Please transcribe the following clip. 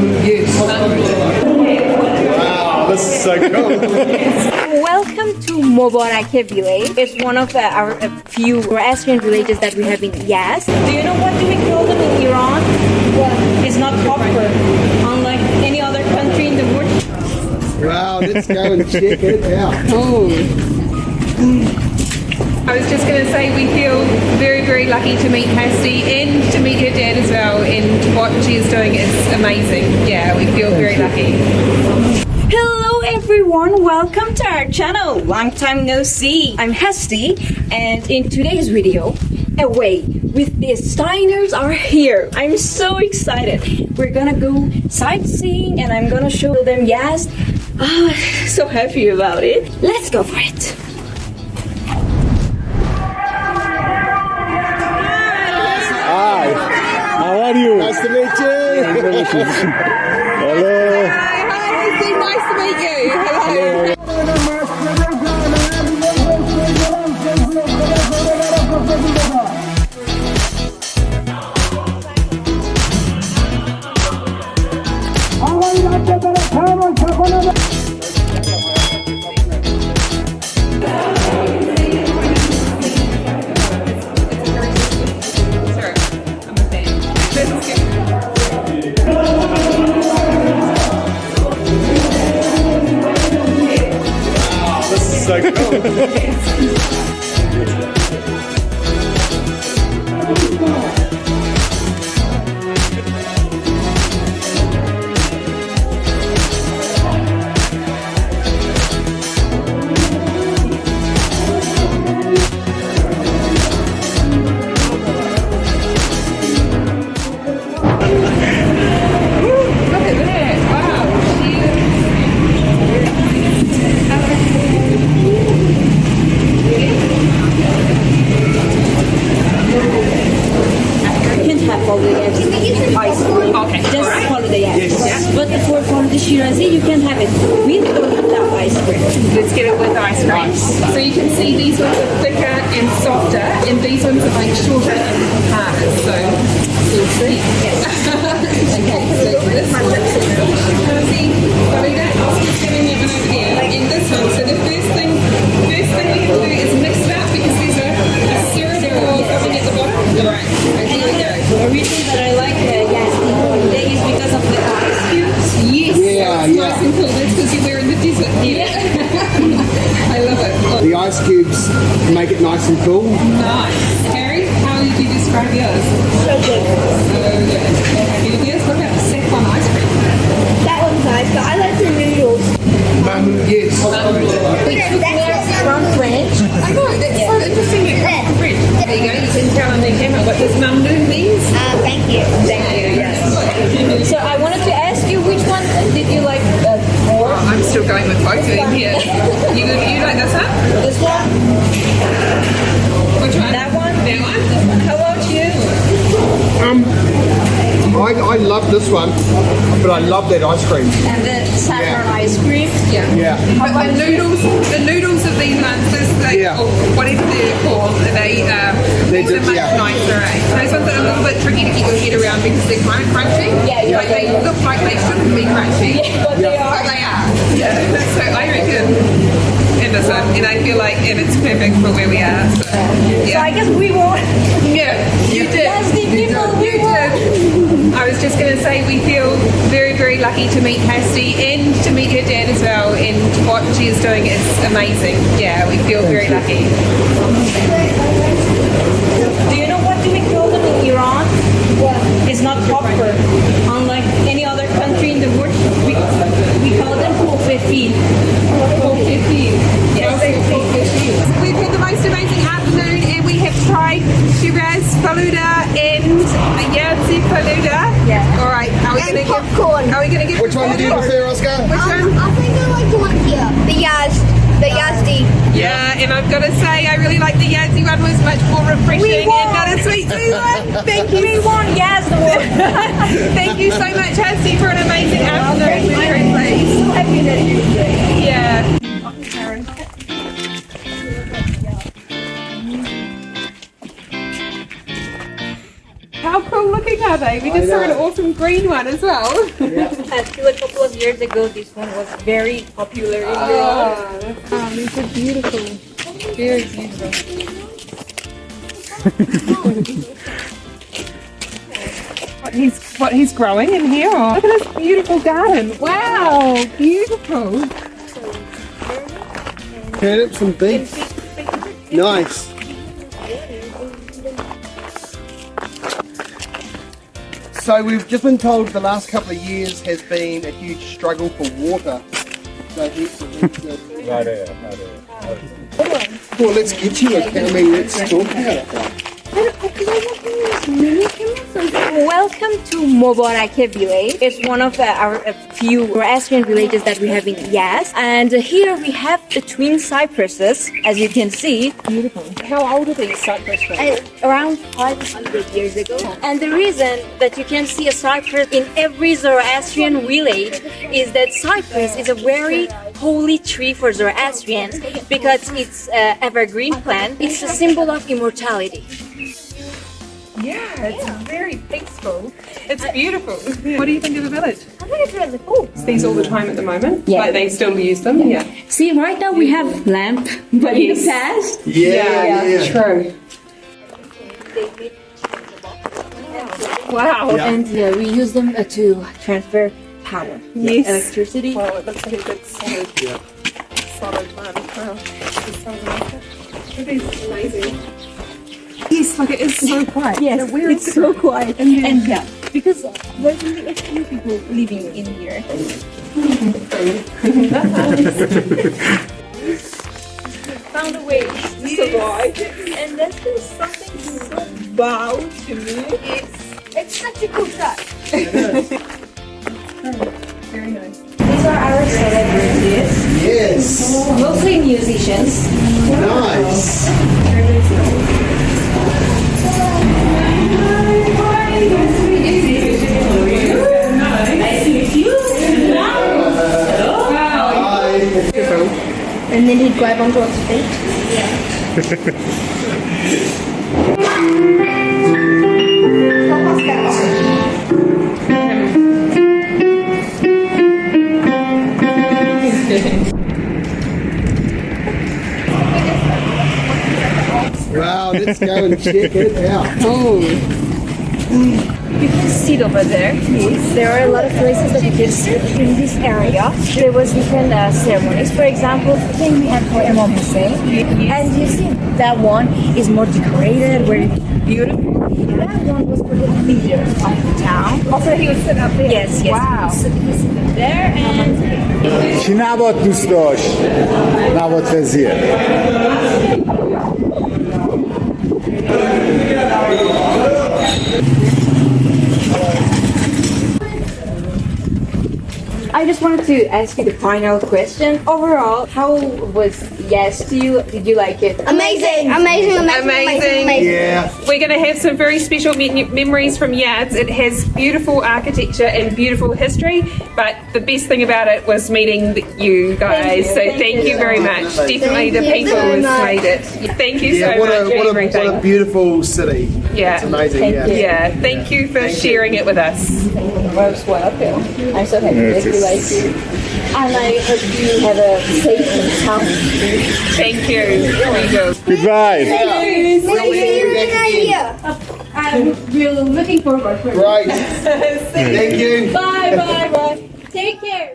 Wow, this is so cool. Welcome to Mubarakeh village. It's one of our few Zoroastrian villages that we have in Yazd. Do you know what do we call them in Iran? Well, it's not proper, unlike any other country in the world. Wow, let's go and check it out. I was just going to say we feel very, very lucky to meet Kirsty and to meet her dad as well, and what she is doing is amazing. Yeah, we feel very lucky. Hello everyone, welcome to our channel. Long time no see. I'm Hesty, and in today's video, away with the Steiners are here. I'm so excited. We're gonna go sightseeing and I'm gonna show them Yazd. Oh, so happy about it. Let's go for it. Hi, how are you? Nice to meet you. Hello. Hi, nice to meet you. Hello. So cool. You can have it with or without ice cream. Let's get it with ice cream. So you can see these ones are thicker and softer, and these ones are like shorter and harder. So you'll see. Yes. Okay, so this one looks see, Farida, I'll just giving you one over there. And this one, so the first thing we can do is mix it up because there's a syrup or something at the bottom. Alright, here we go. The reason that I like Yazd is because of the ice cubes. Yes, Yeah, so it's nice and cool. That's because you're in the desert. Yeah. I love it. Look. The ice cubes make it nice and cool. Nice. Harry, how would you describe yours? So good. So good. Yours, what about the saffron ice cream? That one's nice, but I like the noodles. Yes. From French. I know, that's so interesting. It comes from French. There you go, you can tell on the camera what does mamdu means. Thank you. Thank you, yes. So I wanted to ask you, which one did you like more? I'm still going with both of them here. You like this one? This one? Which one? That one? That one? How about you? I love this one, but I love that ice cream. And the saffron ice cream? Yeah. Yeah. But the noodles of these ones, or whatever they're called, these are much nicer. Those ones are a little bit tricky to get your head around because they're kind of crunchy. Yeah, like they look like they shouldn't be crunchy. Yeah, but they are. But they are. Yeah. So I reckon in this one, and I feel like it's perfect for where we are. So, yeah. So I guess we won. Yeah, you did. Yes, the people, we won. I was just going to say we feel very, very lucky to meet Kirsty and to meet her dad as well, and what she is doing is amazing. Yeah, we feel very lucky. Do you know what do we call them in Iran? Well, it's not proper, unlike any other country in the world. We call them kofefi. Kofefi. Yes, kofefi. We've had the most amazing afternoon, and we have tried Shiraz Faluda and Yazd Faluda. Yeah. All right. Are we going to popcorn. Are we going to give? Which one did you prefer, Oscar? Which one? I think I like the one here. The Yazd. The Yazdi. Yeah, and I've got to say, I really like the Yazdi one. Was much more refreshing and not a sweet one. Thank you. We won Yazd. Thank you so much, Kirsty, for an amazing afternoon. We're very pleased. So happy that you're here. Yeah. How cool looking are they? We just saw an awesome green one as well. Until a couple of years ago, this one was very popular in Europe. These are beautiful. Very beautiful. What he's growing in here. Oh, look at this beautiful garden. Wow, beautiful. Turnips and beets. Nice. So we've just been told the last couple of years has been a huge struggle for water. So well, let's get to it. I mean, let's talk about it. Welcome to Mobarake village. It's one of our few Zoroastrian villages that we have in Yazd. And here we have the twin cypresses, as you can see. Beautiful. How old are these cypress trees? Around 500 years ago. And the reason that you can see a cypress in every Zoroastrian village is that cypress is a very holy tree for Zoroastrians because it's an evergreen plant. It's a symbol of immortality. Yeah, it's very peaceful. It's beautiful. What do you think of the village? I think it's really cool. These all the time at the moment? Yeah. Like they still use them? Yeah. See, right now we have lamp, but in the past... Yeah. True. Wow. Yeah. And we use them to transfer power, Yes. electricity. Wow, it looks like a good solid, solid one. Wow. It's so nice. It is amazing. Yes, like it is so quiet. Yes, it's so quiet. And yeah, because there's only a few people living in here. Found a way to survive. And that's just something so wow to me. It's such a cool shot. Very nice. These are our celebrities. Yes. Mostly musicians. Nice. And then he'd grab onto its feet. Wow, let's go and check it out. You can sit over there. Yes. There are a lot of places that you can sit in this area. There was different ceremonies. For example, the thing we had for Imam Hussein. And you see that one is more decorated, very beautiful. That one was for the leader of the town. Also, he would sit up there. Yes. Wow. So he sit up there and چی نبات دوست داشت؟ نبات خزیه. I just wanted to ask you the final question. Overall, how was Yazd to you? Did you like it? Amazing. Yeah. We're going to have some very special memories from Yazd. It has beautiful architecture and beautiful history, but the best thing about it was meeting you guys. Thank you very much. Definitely the people who made it. Thank you so much for everything. What a beautiful city. Yeah. It's amazing. Yeah, thank you for sharing it with us. I'm so happy that you like it. And I hope you have a safe and healthy trip. Thank you. We will. Goodbye. I'm really looking forward to it. Right. Thank you. Bye. Take care.